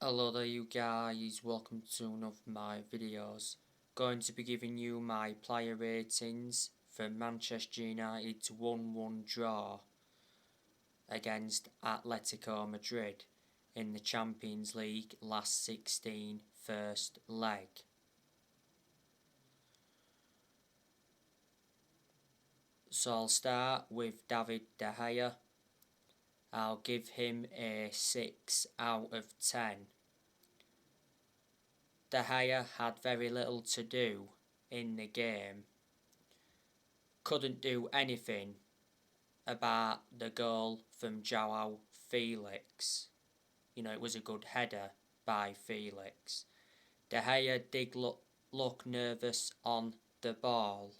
Hello there you guys, welcome to one of my videos. Going to be giving you my player ratings for Manchester United's 1-1 draw against Atletico Madrid in the Champions League last 16 first leg. So I'll start with David De Gea. I'll give him a 6 out of 10. De Gea had very little to do in the game. Couldn't do anything about the goal from Joao Felix. It was a good header by Felix. De Gea did look nervous on the ball.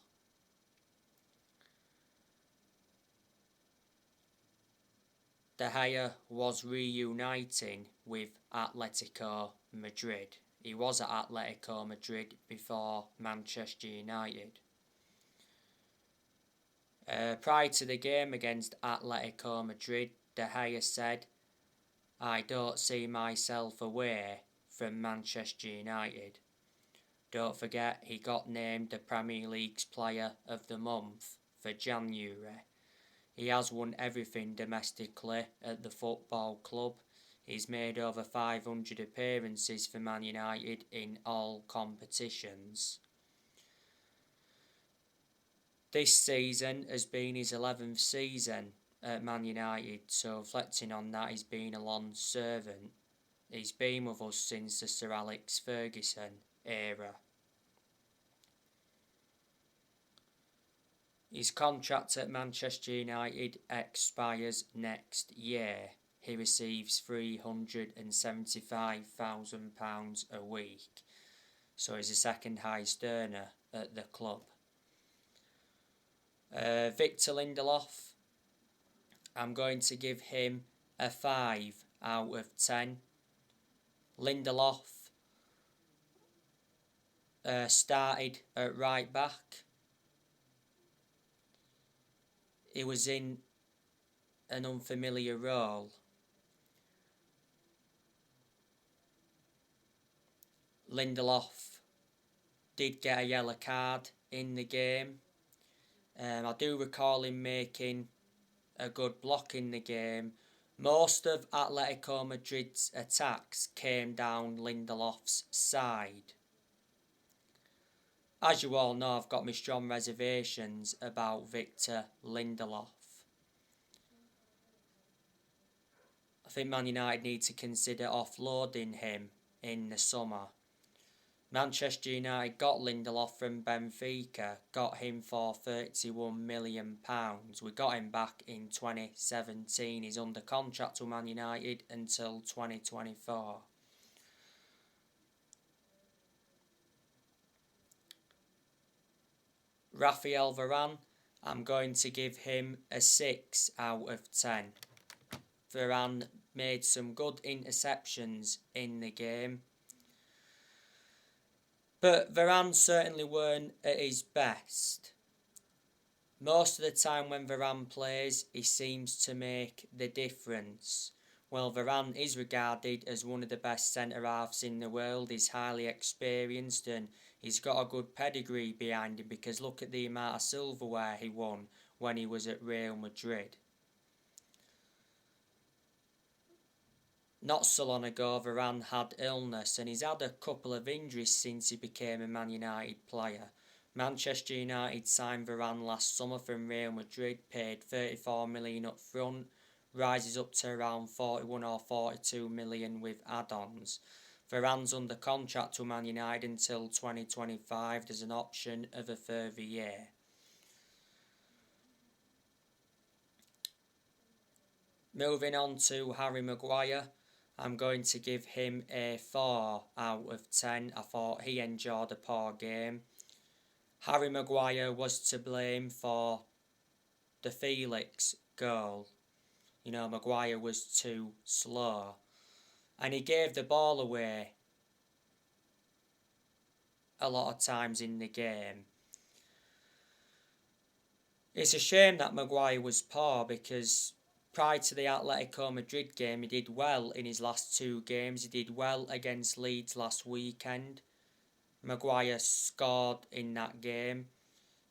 De Gea was reuniting with Atletico Madrid. He was at Atletico Madrid before Manchester United. Prior to the game against Atletico Madrid, De Gea said, "I don't see myself away from Manchester United." Don't forget, he got named the Premier League's Player of the Month for January. He has won everything domestically at the football club. He's made over 500 appearances for Man United in all competitions. This season has been his 11th season at Man United, so reflecting on that, he's been a long servant. He's been with us since the Sir Alex Ferguson era. His contract at Manchester United expires next year. He receives £375,000 a week, so he's the second highest earner at the club. Victor Lindelof, I'm going to give him a 5 out of 10. Lindelof started at right back. He was in an unfamiliar role. Lindelof did get a yellow card in the game. I do recall him making a good block in the game. Most of Atletico Madrid's attacks came down Lindelof's side. As you all know, I've got my strong reservations about Victor Lindelof. I think Man United need to consider offloading him in the summer. Manchester United got Lindelof from Benfica, got him for £31 million. We got him back in 2017. He's under contract with Man United until 2024. Rafael Varan, I'm going to give him a 6 out of 10. Varan made some good interceptions in the game. But Varan certainly weren't at his best. Most of the time when Varan plays, he seems to make the difference. Well, Varan is regarded as one of the best centre-halves in the world. He's highly experienced and he's got a good pedigree behind him, because look at the amount of silverware he won when he was at Real Madrid. Not so long ago, Varan had illness and he's had a couple of injuries since he became a Man United player. Manchester United signed Varan last summer from Real Madrid, paid 34 million up front, rises up to around 41 or 42 million with add-ons. Varan's under contract to Man United until 2025. There's an option of a further year. Moving on to Harry Maguire, I'm going to give him a 4 out of 10. I thought he enjoyed a poor game. Harry Maguire was to blame for the Felix goal. Maguire was too slow. And he gave the ball away a lot of times in the game. It's a shame that Maguire was poor, because prior to the Atletico Madrid game, he did well in his last 2 games. He did well against Leeds last weekend. Maguire scored in that game.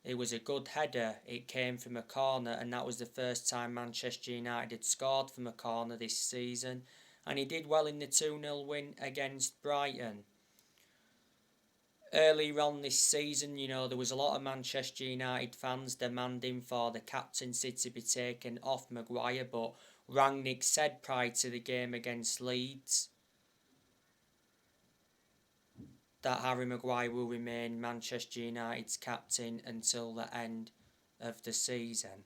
It was a good header. It came from a corner, and that was the first time Manchester United had scored from a corner this season. And he did well in the 2-0 win against Brighton. Earlier on this season, there was a lot of Manchester United fans demanding for the captaincy to be taken off Maguire, but Rangnick said prior to the game against Leeds that Harry Maguire will remain Manchester United's captain until the end of the season.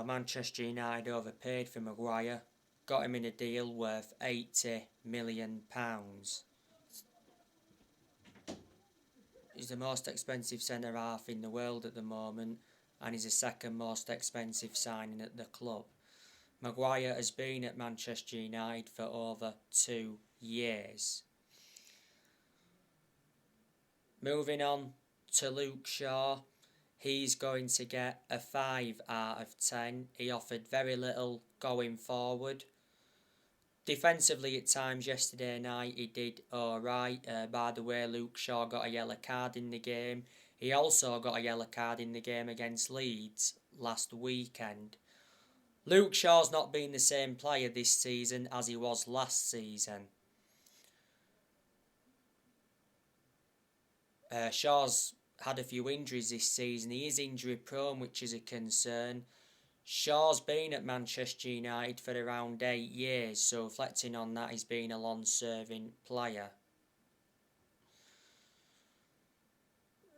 Manchester United overpaid for Maguire, got him in a deal worth £80 million. He's the most expensive centre-half in the world at the moment, and he's the second most expensive signing at the club. Maguire has been at Manchester United for over 2 years. Moving on to Luke Shaw. He's going to get a 5 out of 10. He offered very little going forward. Defensively at times yesterday night he did alright. By the way, Luke Shaw got a yellow card in the game. He also got a yellow card in the game against Leeds last weekend. Luke Shaw's not been the same player this season as he was last season. Shaw's had a few injuries this season. He is injury prone, which is a concern. Shaw's been at Manchester United for around 8 years, so reflecting on that, he's been a long-serving player.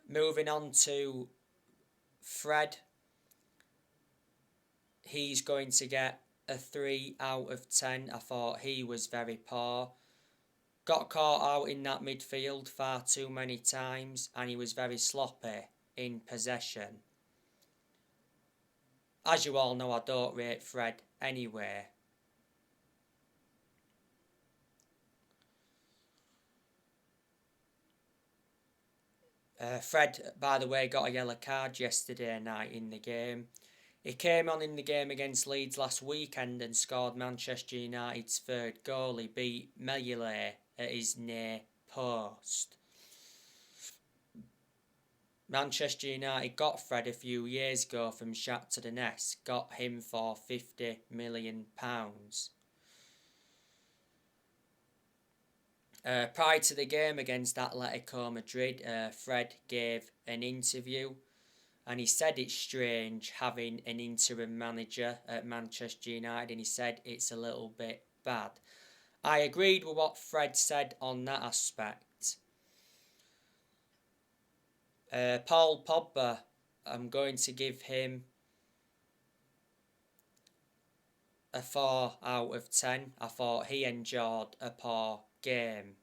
Moving on to Fred. He's going to get a 3 out of 10. I thought he was very poor. Got caught out in that midfield far too many times, and he was very sloppy in possession. As you all know, I don't rate Fred anyway. Fred, by the way, got a yellow card yesterday night in the game. He came on in the game against Leeds last weekend and scored Manchester United's 3rd goal. He beat Maguire at his near post. Manchester United got Fred a few years ago from Shakhtar Donetsk, got him for £50 million. Prior to the game against Atletico Madrid, Fred gave an interview and he said it's strange having an interim manager at Manchester United, and he said it's a little bit bad. I agreed with what Fred said on that aspect. Paul Pogba, I'm going to give him a 4 out of 10. I thought he endured a poor game.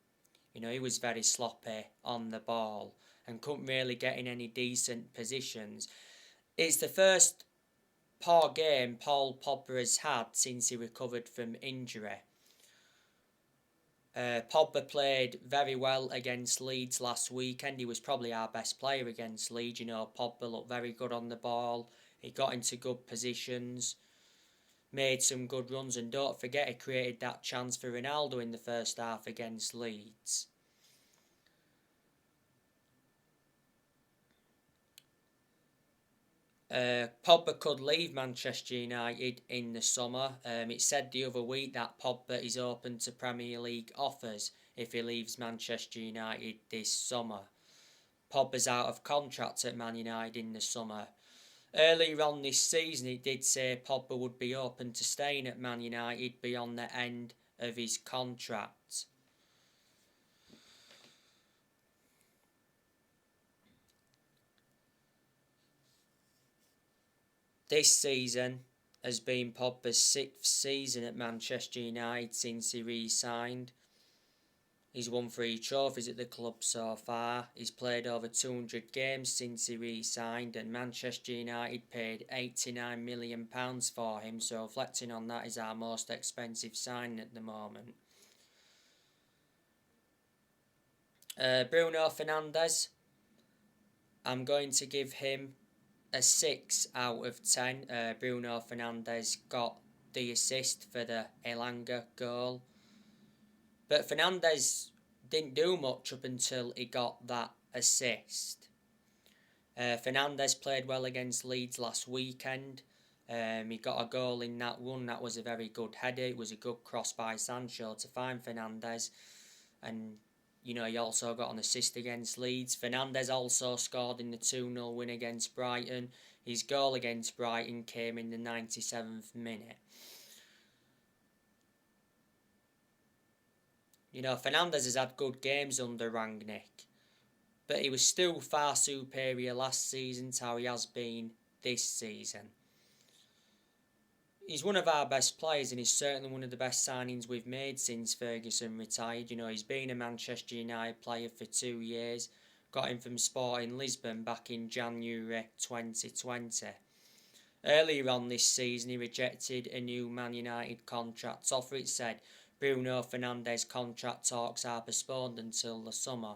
He was very sloppy on the ball and couldn't really get in any decent positions. It's the first poor game Paul Pogba has had since he recovered from injury. Pogba played very well against Leeds last weekend. He was probably our best player against Leeds. Pogba looked very good on the ball. He got into good positions, made some good runs, and don't forget he created that chance for Ronaldo in the first half against Leeds. Pogba could leave Manchester United in the summer. It said the other week that Pogba is open to Premier League offers if he leaves Manchester United this summer. Pogba's out of contract at Man United in the summer. Earlier on this season, it did say Pogba would be open to staying at Man United beyond the end of his contract. This season has been Pogba's 6th season at Manchester United since he re-signed. He's won 3 trophies at the club so far. He's played over 200 games since he re-signed, and Manchester United paid £89 million for him, so reflecting on that, is our most expensive signing at the moment. Bruno Fernandez, I'm going to give him a 6 out of 10. Bruno Fernandez got the assist for the Elanga goal. But Fernandez didn't do much up until he got that assist. Fernandez played well against Leeds last weekend. He got a goal in that one. That was a very good header. It was a good cross by Sancho to find Fernandez. And, he also got an assist against Leeds. Fernandez also scored in the 2-0 win against Brighton. His goal against Brighton came in the 97th minute. Fernandez has had good games under Rangnick, but he was still far superior last season to how he has been this season. He's one of our best players, and he's certainly one of the best signings we've made since Ferguson retired. He's been a Manchester United player for 2 years. Got him from Sporting Lisbon back in January 2020. Earlier on this season, he rejected a new Man United contract offer. It said Bruno Fernandes contract talks are postponed until the summer.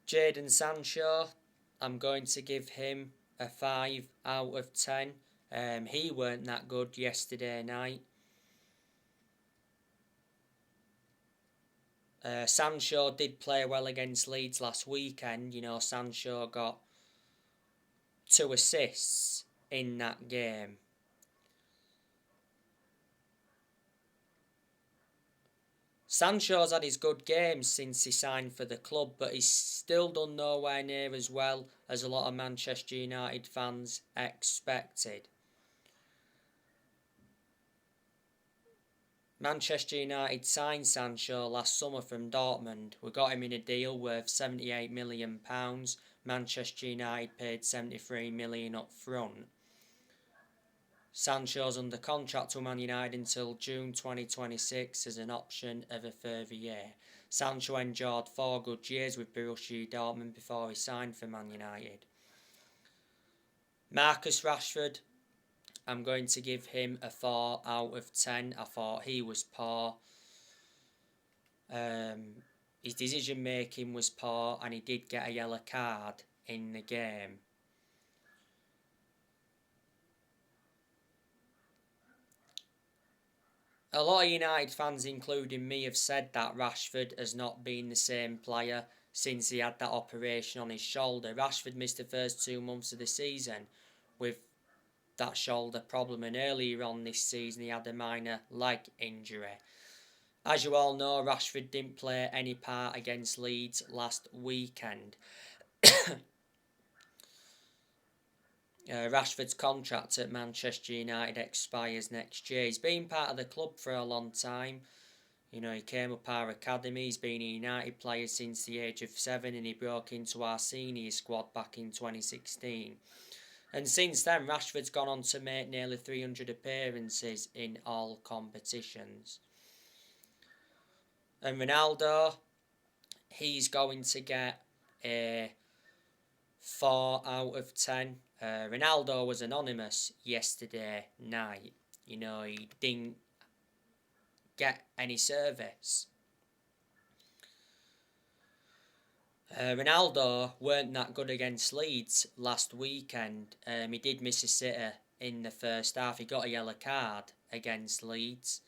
Jaden Sancho, I'm going to give him a 5 out of 10. He weren't that good yesterday night. Sancho did play well against Leeds last weekend. Sancho got 2 assists in that game. Sancho's had his good games since he signed for the club, but he's still done nowhere near as well as a lot of Manchester United fans expected. Manchester United signed Sancho last summer from Dortmund. We got him in a deal worth £78 million. Manchester United paid £73 million up front. Sancho's under contract with Man United until June 2026 as an option of a further year. Sancho endured 4 good years with Borussia Dortmund before he signed for Man United. Marcus Rashford, I'm going to give him a 4 out of 10. I thought he was poor. His decision making was poor, and he did get a yellow card in the game. A lot of United fans, including me, have said that Rashford has not been the same player since he had that operation on his shoulder. Rashford missed the first 2 months of the season with that shoulder problem, and earlier on this season he had a minor leg injury. As you all know, Rashford didn't play any part against Leeds last weekend. Rashford's contract at Manchester United expires next year. He's been part of the club for a long time. He came up our academy. He's been a United player since the age of 7, and he broke into our senior squad back in 2016. And since then, Rashford's gone on to make nearly 300 appearances in all competitions. And Ronaldo, he's going to get a 4 out of 10. Ronaldo was anonymous yesterday night. He didn't get any service. Ronaldo weren't that good against Leeds last weekend. He did miss a sitter in the first half. He got a yellow card against Leeds.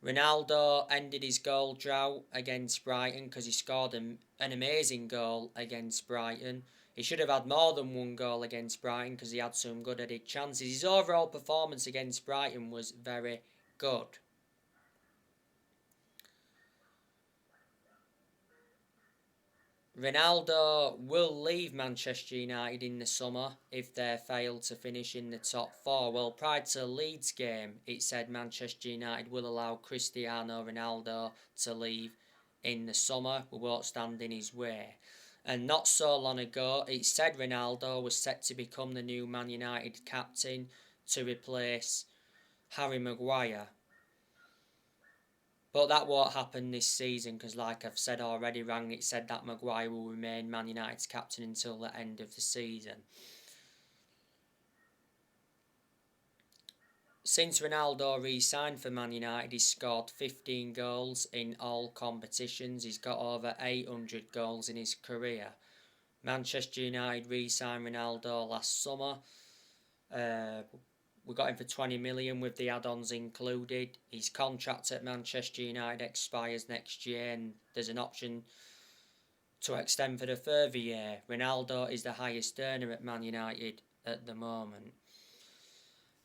Ronaldo ended his goal drought against Brighton because he scored an amazing goal against Brighton. He should have had more than 1 goal against Brighton because he had some good-headed chances. His overall performance against Brighton was very good. Ronaldo will leave Manchester United in the summer if they fail to finish in the top four. Well, prior to the Leeds game, it said Manchester United will allow Cristiano Ronaldo to leave in the summer. We won't stand in his way. And not so long ago, it said Ronaldo was set to become the new Man United captain to replace Harry Maguire. But that won't happen this season because, like I've said already, Rangnick said that Maguire will remain Man United's captain until the end of the season. Since Ronaldo re-signed for Man United, he's scored 15 goals in all competitions. He's got over 800 goals in his career. Manchester United re-signed Ronaldo last summer. We got him for 20 million with the add-ons included. His contract at Manchester United expires next year and there's an option to extend for the further year. Ronaldo is the highest earner at Man United at the moment.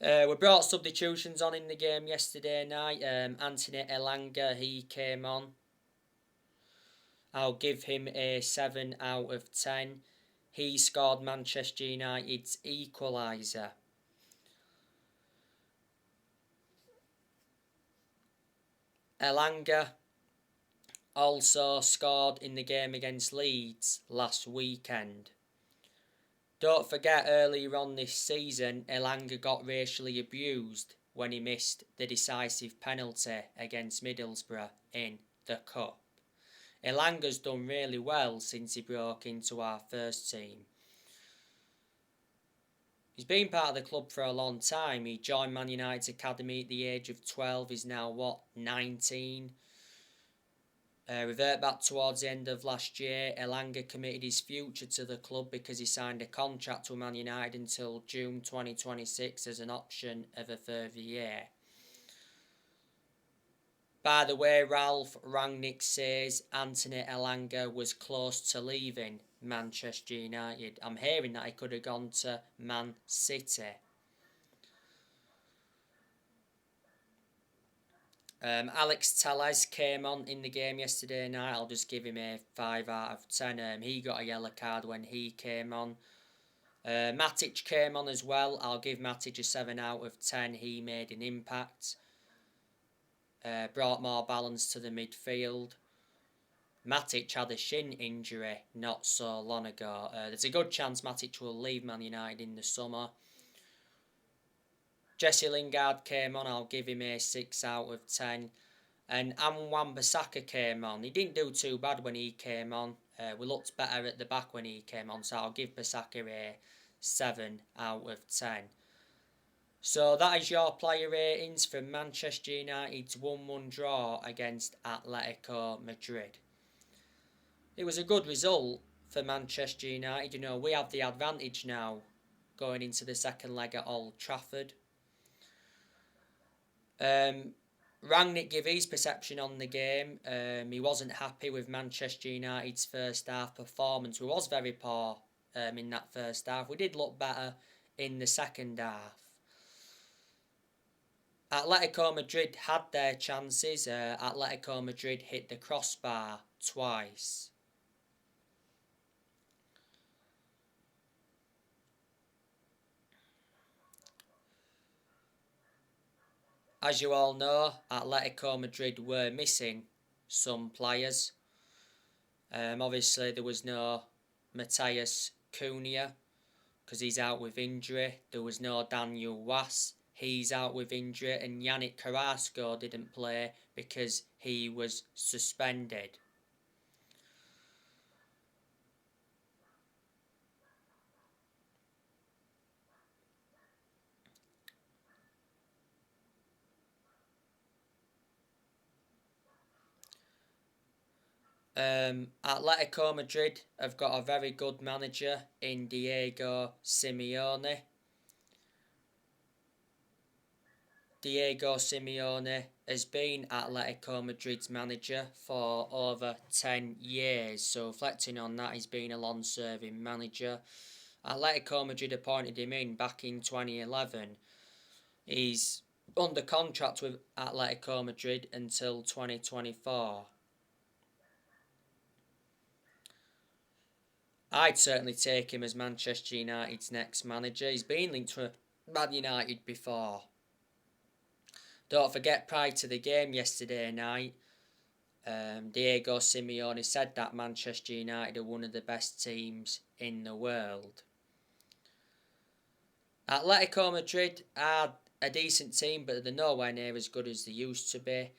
We brought substitutions on in the game yesterday night. Anthony Elanga, he came on. I'll give him a 7 out of 10. He scored Manchester United's equaliser. Elanga also scored in the game against Leeds last weekend. Don't forget, earlier on this season, Elanga got racially abused when he missed the decisive penalty against Middlesbrough in the Cup. Elanga's done really well since he broke into our first team. He's been part of the club for a long time. He joined Man United's academy at the age of 12. He's now, 19? Revert back towards the end of last year. Elanga committed his future to the club because he signed a contract with Man United until June 2026 as an option of a further year. By the way, Ralph Rangnick says Anthony Elanga was close to leaving Manchester United. I'm hearing that he could have gone to Man City. Alex Telles came on in the game yesterday night. I'll just give him a 5 out of 10. He got a yellow card when he came on. Matic came on as well. I'll give Matic a 7 out of 10. He made an impact. Brought more balance to the midfield. Matic had a shin injury not so long ago. There's a good chance Matic will leave Man United in the summer. Jesse Lingard came on. I'll give him a 6 out of 10. And Wan-Bissaka came on. He didn't do too bad when he came on. We looked better at the back when he came on. So I'll give Bissaka a 7 out of 10. So that is your player ratings for Manchester United's 1-1 draw against Atletico Madrid. It was a good result for Manchester United. You know, we have the advantage now going into the second leg at Old Trafford. Rangnick gave his perception on the game. He wasn't happy with Manchester United's first half performance. We was very poor in that first half. We did look better in the second half. Atletico Madrid had their chances. Atletico Madrid hit the crossbar twice. As you all know, Atletico Madrid were missing some players. Obviously, there was no Matheus Cunha because he's out with injury. There was no Daniel Was. He's out with injury. And Yannick Carrasco didn't play because he was suspended. Atletico Madrid have got a very good manager in Diego Simeone. Diego Simeone has been Atletico Madrid's manager for over 10 years. So reflecting on that, he's been a long-serving manager. Atletico Madrid appointed him in back in 2011. He's under contract with Atletico Madrid until 2024. I'd certainly take him as Manchester United's next manager. He's been linked to Man United before. Don't forget, prior to the game yesterday night, Diego Simeone said that Manchester United are one of the best teams in the world. Atletico Madrid are a decent team, but they're nowhere near as good as they used to be.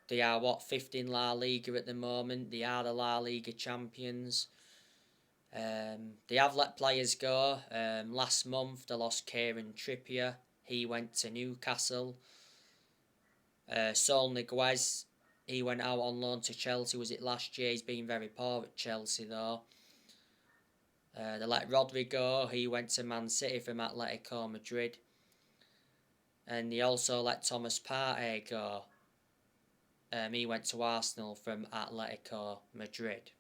They are, fifth in La Liga at the moment. They are the La Liga champions. They have let players go. Last month they lost Kieran Trippier. He went to Newcastle. Sol Niguez, he went out on loan to Chelsea. Was it last year? He's been very poor at Chelsea though. They let Rodri go. He went to Man City from Atletico Madrid. And they also let Thomas Partey go. He went to Arsenal from Atletico Madrid.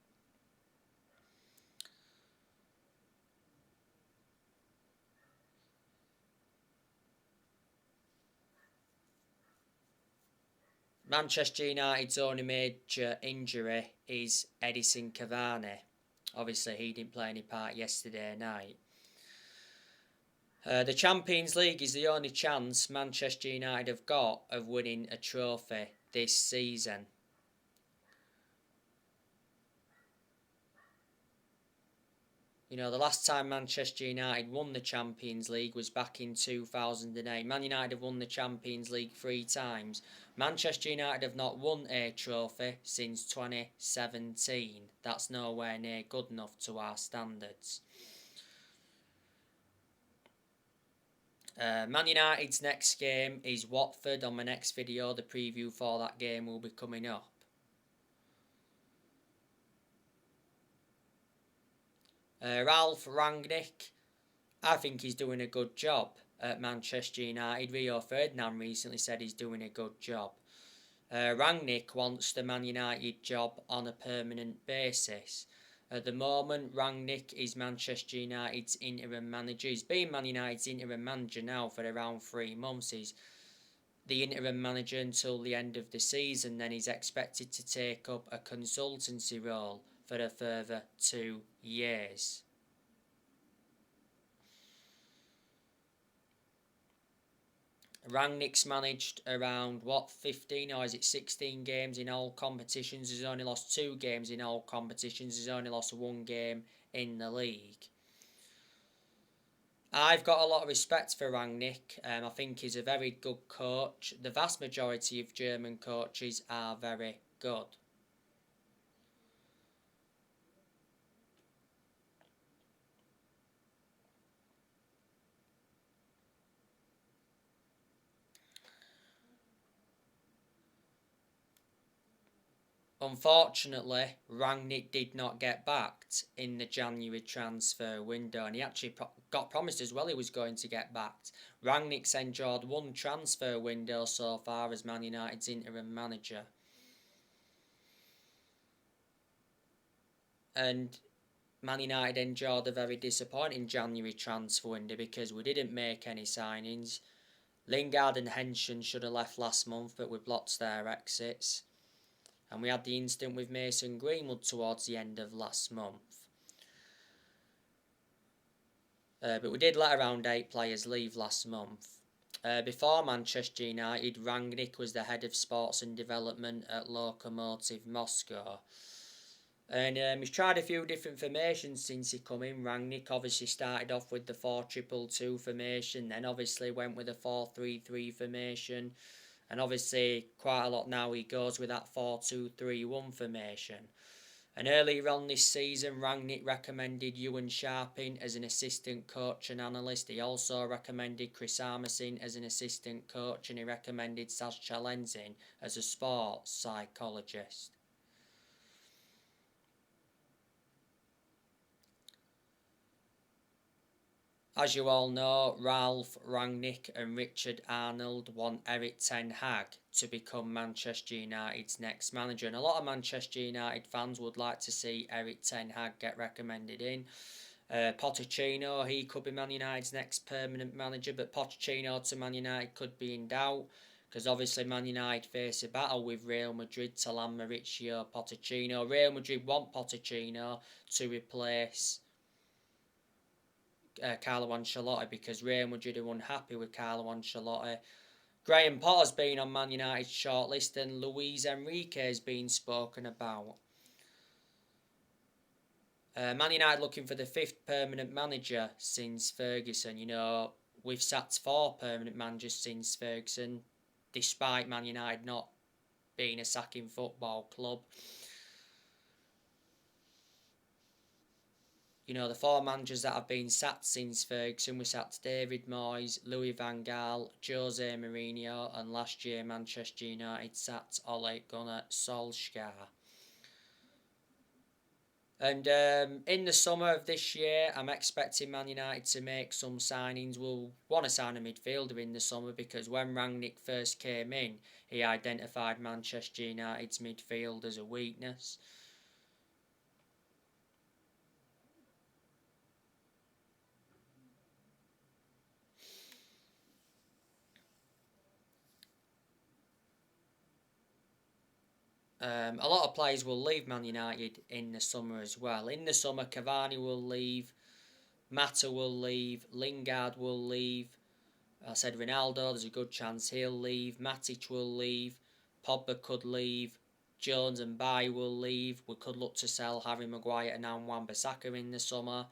Manchester United's only major injury is Edinson Cavani. Obviously, he didn't play any part yesterday night. The Champions League is the only chance Manchester United have got of winning a trophy this season. You know, the last time Manchester United won the Champions League was back in 2008. Man United have won the Champions League 3 times. Manchester United have not won a trophy since 2017. That's nowhere near good enough to our standards. Man United's next game is Watford. On my next video, the preview for that game will be coming up. Ralf Rangnick, I think he's doing a good job at Manchester United. Rio Ferdinand recently said he's doing a good job. Rangnick wants the Man United job on a permanent basis. At the moment, Rangnick is Manchester United's interim manager. He's been Man United's interim manager now for around 3 months. He's the interim manager until the end of the season. Then he's expected to take up a consultancy role for a further 2 years. Rangnick's managed around 15 or is it 16 games in all competitions. He's only lost 2 games in all competitions. He's only lost 1 game in the league. I've got a lot of respect for Rangnick. I think he's a very good coach. The vast majority of German coaches are very good. Unfortunately, Rangnick did not get backed in the January transfer window, and he actually got promised as well he was going to get backed. Rangnick's enjoyed 1 transfer window so far as Man United's interim manager. And Man United enjoyed a very disappointing January transfer window because we didn't make any signings. Lingard and Henson should have left last month, but we blocked their exits. And we had the incident with Mason Greenwood towards the end of last month. But we did let around 8 players leave last month. Before Manchester United, Rangnick was the head of sports and development at Lokomotiv Moscow. And he's tried a few different formations since he come in. Rangnick obviously started off with the 4-2-2 formation, then obviously went with a 4-3-3 formation. And obviously, quite a lot now he goes with that 4-2-3-1 formation. And earlier on this season, Rangnick recommended Ewan Sharping as an assistant coach and analyst. He also recommended Chris Armisen as an assistant coach, and he recommended Sascha Lenzin as a sports psychologist. As you all know, Ralf Rangnick and Richard Arnold want Erik ten Hag to become Manchester United's next manager. And a lot of Manchester United fans would like to see Erik ten Hag get recommended in. Pochettino, he could be Man United's next permanent manager, but Pochettino to Man United could be in doubt, because obviously Man United face a battle with Real Madrid to land Mauricio Pochettino. Real Madrid want Pochettino to replace Carlo Ancelotti, because Real Madrid are unhappy with Carlo Ancelotti. Graham Potter's been on Man United's shortlist, and Luis Enrique has been spoken about. Man United looking for the 5th permanent manager since Ferguson. You know, we've sacked 4 permanent managers since Ferguson, despite Man United not being a sacking football club. You know, the 4 managers that have been sacked since Ferguson, we sacked David Moyes, Louis van Gaal, Jose Mourinho, and last year Manchester United sacked Ole Gunnar Solskjaer. And in the summer of this year, I'm expecting Man United to make some signings. We'll want to sign a midfielder in the summer, because when Rangnick first came in, he identified Manchester United's midfield as a weakness. A lot of players will leave Man United in the summer as well. In the summer, Cavani will leave, Mata will leave, Lingard will leave. I said Ronaldo, there's a good chance he'll leave. Matic will leave. Pogba could leave. Jones and Baye will leave. We could look to sell Harry Maguire and Wan-Bissaka in the summer.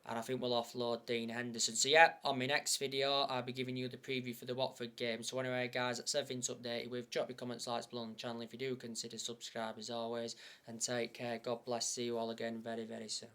And I think we'll offload Dean Henderson. So yeah, on my next video, I'll be giving you the preview for the Watford game. So anyway, guys, that's everything to update you with. Drop your comments, likes below on the channel if you do consider subscribe as always. And take care. God bless. See you all again very, very soon.